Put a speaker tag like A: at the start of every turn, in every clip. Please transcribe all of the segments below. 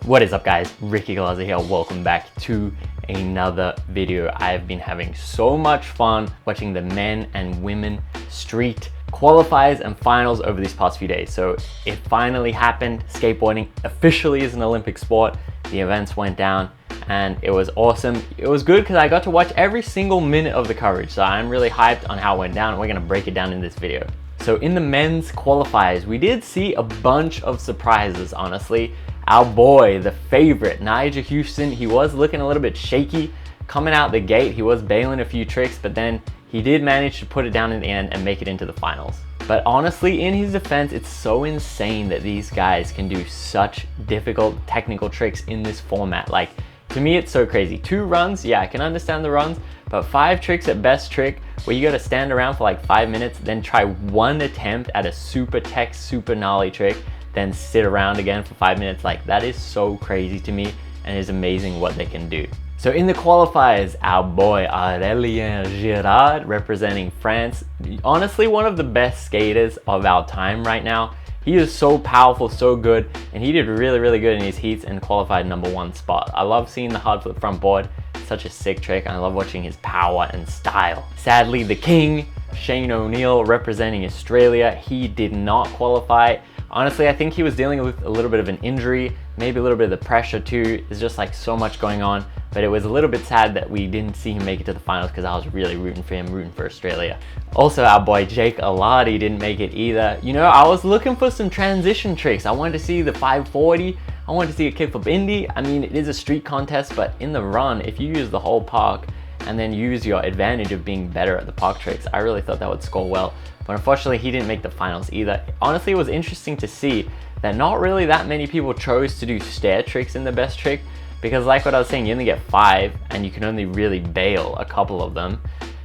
A: What is up guys, Ricky Glaser here, welcome back to another video. I've been having so much fun watching the men and women street qualifiers and finals over these past few days. So it finally happened, skateboarding officially is an Olympic sport. The events went down and it was awesome. It was good because I got to watch every single minute of the coverage. So I'm really hyped on how it went down and we're gonna break it down in this video. So in the men's qualifiers, we did see a bunch of surprises, honestly. Our boy, the favorite, Nigel Houston, he was looking a little bit shaky coming out the gate. He was bailing a few tricks, but then he did manage to put it down in the end and make it into the finals. But honestly, in his defense, it's so insane that these guys can do such difficult technical tricks in this format. Like, to me, it's so crazy. 2 runs, yeah, I can understand the runs, but 5 tricks at best trick where you gotta stand around for like 5 minutes, then try 1 attempt at a super tech, super gnarly trick, then sit around again for 5 minutes. Like, that is so crazy to me and it's amazing what they can do. So in the qualifiers, our boy Aurélien Girard representing France, honestly one of the best skaters of our time right now. He is so powerful, so good, and he did really good in his heats and qualified #1 spot. I love seeing the hard flip front board, such a sick trick, and I love watching his power and style. Sadly, the king, Shane O'Neill representing Australia, he did not qualify. Honestly, I think he was dealing with a little bit of an injury, maybe a little bit of the pressure too. There's just like so much going on, but it was a little bit sad that we didn't see him make it to the finals because I was really rooting for him, rooting for Australia. Also, our boy Jake Aladi didn't make it either. You know, I was looking for some transition tricks. I wanted to see the 540. I wanted to see a kickflip indie. I mean, it is a street contest, but in the run, if you use the whole park and then use your advantage of being better at the park tricks, I really thought that would score well. But unfortunately, he didn't make the finals either. Honestly, it was interesting to see that not really that many people chose to do stair tricks in the best trick, because like what I was saying, you only get 5 and you can only really bail a couple of them.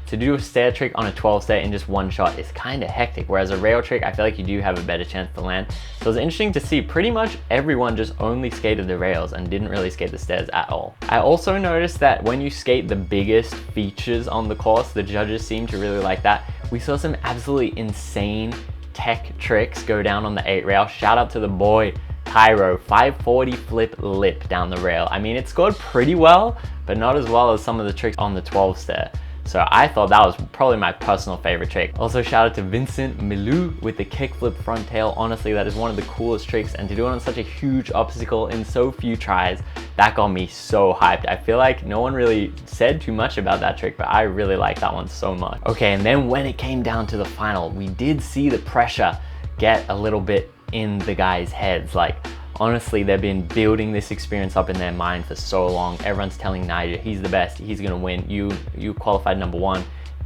A: To do a stair trick on a 12 stair in just 1 shot is kind of hectic, whereas a rail trick, I feel like you do have a better chance to land. So it was interesting to see pretty much everyone just only skated the rails and didn't really skate the stairs at all. I also noticed that when you skate the biggest features on the course, the judges seem to really like that. We saw some absolutely insane tech tricks go down on the 8 rail. Shout out to the boy Tyro, 540 flip lip down the rail. I mean, it scored pretty well, but not as well as some of the tricks on the 12 stair. So I thought that was probably my personal favorite trick. Also shout out to Vincent Milou with the kickflip front tail. Honestly, that is one of the coolest tricks, and to do it on such a huge obstacle in so few tries, that got me so hyped. I feel like no one really said too much about that trick, but I really like that one so much. Okay, and then when it came down to the final, we did see the pressure get a little bit in the guys' heads. Like, honestly, they've been building this experience up in their mind for so long. Everyone's telling Nigel he's the best, he's gonna win. You qualified #1,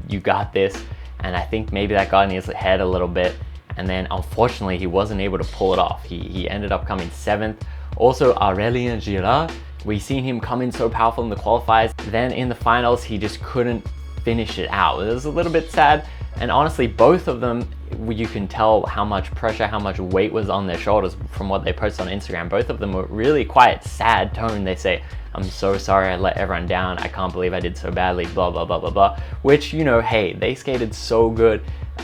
A: you got this. And I think maybe that got in his head a little bit. And then unfortunately, he wasn't able to pull it off. He ended up coming 7th. Also, Aurélien Girard, we seen him come in so powerful in the qualifiers. Then in the finals, he just couldn't finish it out. It was a little bit sad. And honestly, both of them, you can tell how much pressure, how much weight was on their shoulders from what they posted on Instagram. Both of them were really quite sad tone. They say, I'm so sorry I let everyone down. I can't believe I did so badly, blah, blah, blah, blah, blah. Which, you know, hey, they skated so good.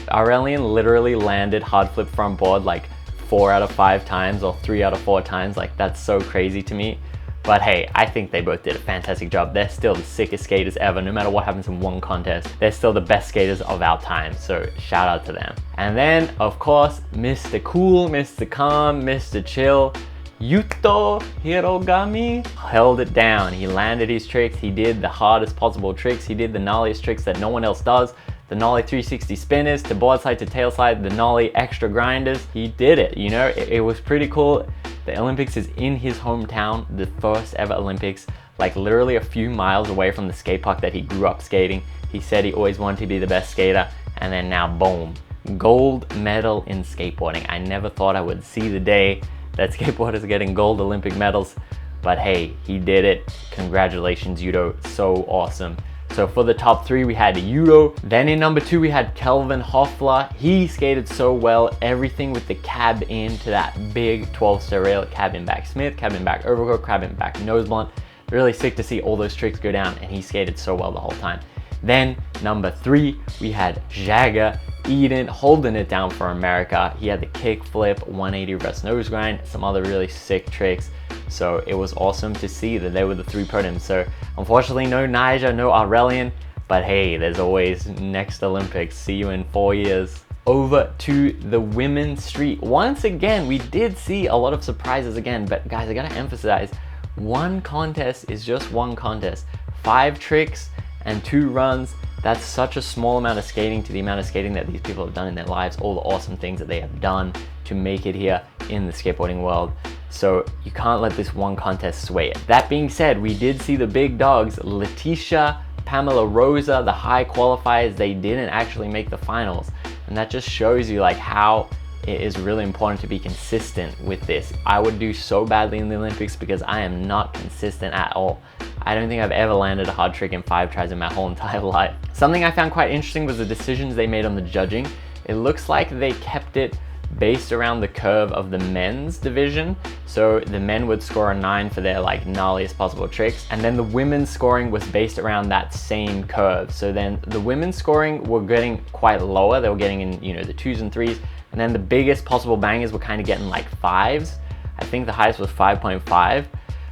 A: Aurélien literally landed hard flip front board like 4 out of 5 times or 3 out of 4 times. Like, that's so crazy to me. But hey, I think they both did a fantastic job. They're still the sickest skaters ever. No matter what happens in one contest, they're still the best skaters of our time. So shout out to them. And then, of course, Mr. Cool, Mr. Calm, Mr. Chill, Yuto Hirogami held it down. He landed his tricks. He did the hardest possible tricks. He did the gnarliest tricks that no one else does. The nollie 360 spinners, to board side to tail slide, the nollie extra grinders. He did it, you know, it was pretty cool. The Olympics is in his hometown, the first ever Olympics, like literally a few miles away from the skate park that he grew up skating. He said he always wanted to be the best skater, and then now boom, gold medal in skateboarding. I never thought I would see the day that skateboarders are getting gold Olympic medals, but hey, he did it. Congratulations, Yuto, so awesome. So for the top 3, we had Yuto. Then in number 2, we had Kelvin Hoffler. He skated so well, everything with the cab in to that big 12 stair rail, cab in back Smith, cab in back overcoat, cab in back nose blunt. Really sick to see all those tricks go down, and he skated so well the whole time. Then number 3, we had Jagger Eden holding it down for America. He had the kick flip, 180 reverse nose grind, some other really sick tricks. So it was awesome to see that they were the 3 podiums. So unfortunately, no Nyjah, no Aurelian, but hey, there's always next Olympics. See you in 4 years. Over to the women's street. Once again, we did see a lot of surprises again, but guys, I gotta emphasize, one contest is just one contest. 5 tricks and 2 runs. That's such a small amount of skating to the amount of skating that these people have done in their lives, all the awesome things that they have done to make it here in the skateboarding world. So you can't let this one contest sway it. That being said, we did see the big dogs, Letitia, Pamela Rosa, the high qualifiers. They didn't actually make the finals. And that just shows you like how it is really important to be consistent with this. I would do so badly in the Olympics because I am not consistent at all. I don't think I've ever landed a hard trick in 5 tries in my whole entire life. Something I found quite interesting was the decisions they made on the judging. It looks like they kept it based around the curve of the men's division. So the men would score a 9 for their like gnarliest possible tricks. And then the women's scoring was based around that same curve. So then the women's scoring were getting quite lower. They were getting in, you know, the 2s and 3s. And then the biggest possible bangers were kind of getting like 5s. I think the highest was 5.5.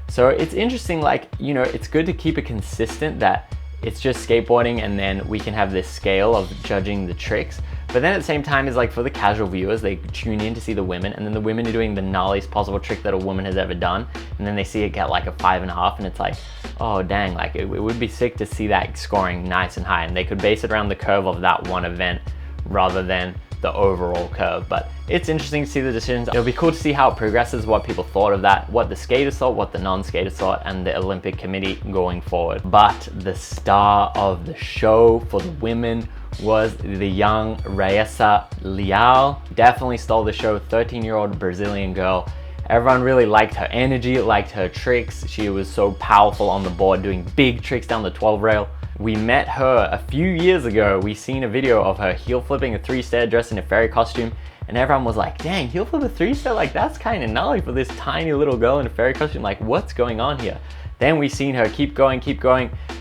A: So it's interesting, like, you know, it's good to keep it consistent that it's just skateboarding and then we can have this scale of judging the tricks. But then at the same time, is like for the casual viewers, they tune in to see the women, and then the women are doing the gnarliest possible trick that a woman has ever done. And then they see it get like a 5.5 and it's like, oh dang, like it would be sick to see that scoring nice and high. And they could base it around the curve of that one event rather than the overall curve. But it's interesting to see the decisions. It'll be cool to see how it progresses, what people thought of that, what the skaters thought, what the non-skaters thought, and the Olympic Committee going forward. But the star of the show for the women was the young Raissa Leal. Definitely stole the show. 13-year-old Brazilian girl. Everyone really liked her energy, liked her tricks. She was so powerful on the board, doing big tricks down the 12 rail. We met her a few years ago. We seen a video of her heel flipping a 3-stair dressed in a fairy costume, and everyone was like, dang, heel flip a 3-stair? Like, that's kind of gnarly for this tiny little girl in a fairy costume. Like, what's going on here? Then we seen her keep going,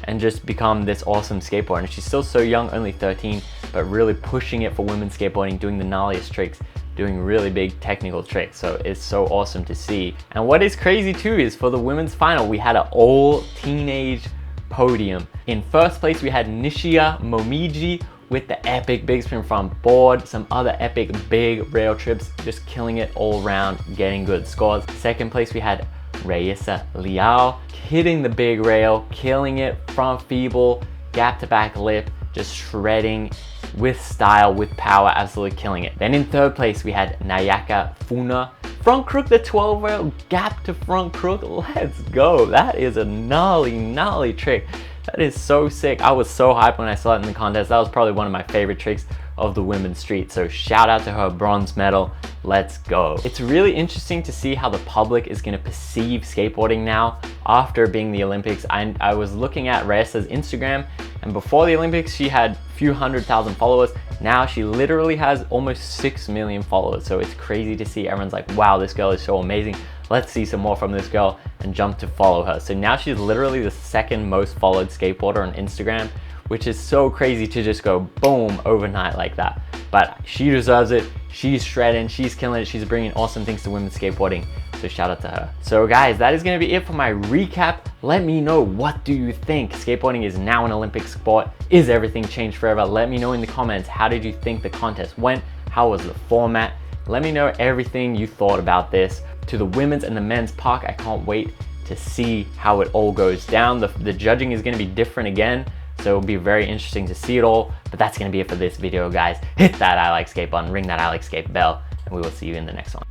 A: and just become this awesome skateboarder. And she's still so young, only 13, but really pushing it for women's skateboarding, doing the gnarliest tricks, doing really big technical tricks. So it's so awesome to see. And what is crazy too is for the women's final, we had an all teenage podium. In first place, we had Nishia Momiji with the epic big spin front board, some other epic big rail trips, just killing it all around, getting good scores. Second place, we had Raissa Leal, hitting the big rail, killing it, front feeble, gap to back lip, just shredding with style, with power, absolutely killing it. Then in third place, we had Nayaka Funa, front crook the 12 rail, gap to front crook, let's go. That is a gnarly trick. That is so sick. I was so hyped when I saw it in the contest. That was probably one of my favorite tricks of the women's street. So shout out to her, bronze medal. Let's go. It's really interesting to see how the public is going to perceive skateboarding now after being the Olympics. I was looking at Raissa's Instagram, and before the Olympics, she had a few 100,000 followers. Now she literally has almost 6 million followers. So it's crazy to see. Everyone's like, wow, this girl is so amazing. Let's see some more from this girl, and jump to follow her. So now she's literally the 2nd most followed skateboarder on Instagram, which is so crazy to just go boom overnight like that. But she deserves it. She's shredding, she's killing it, she's bringing awesome things to women's skateboarding. So shout out to her. So guys, that is gonna be it for my recap. Let me know, what do you think? Skateboarding is now an Olympic sport. Is everything changed forever? Let me know in the comments. How did you think the contest went? How was the format? Let me know everything you thought about this. To the women's and the men's park, I can't wait to see how it all goes down. The judging is gonna be different again, so it'll be very interesting to see it all. But that's gonna be it for this video, guys. Hit that I like skate button, ring that I like skate bell, and we will see you in the next one.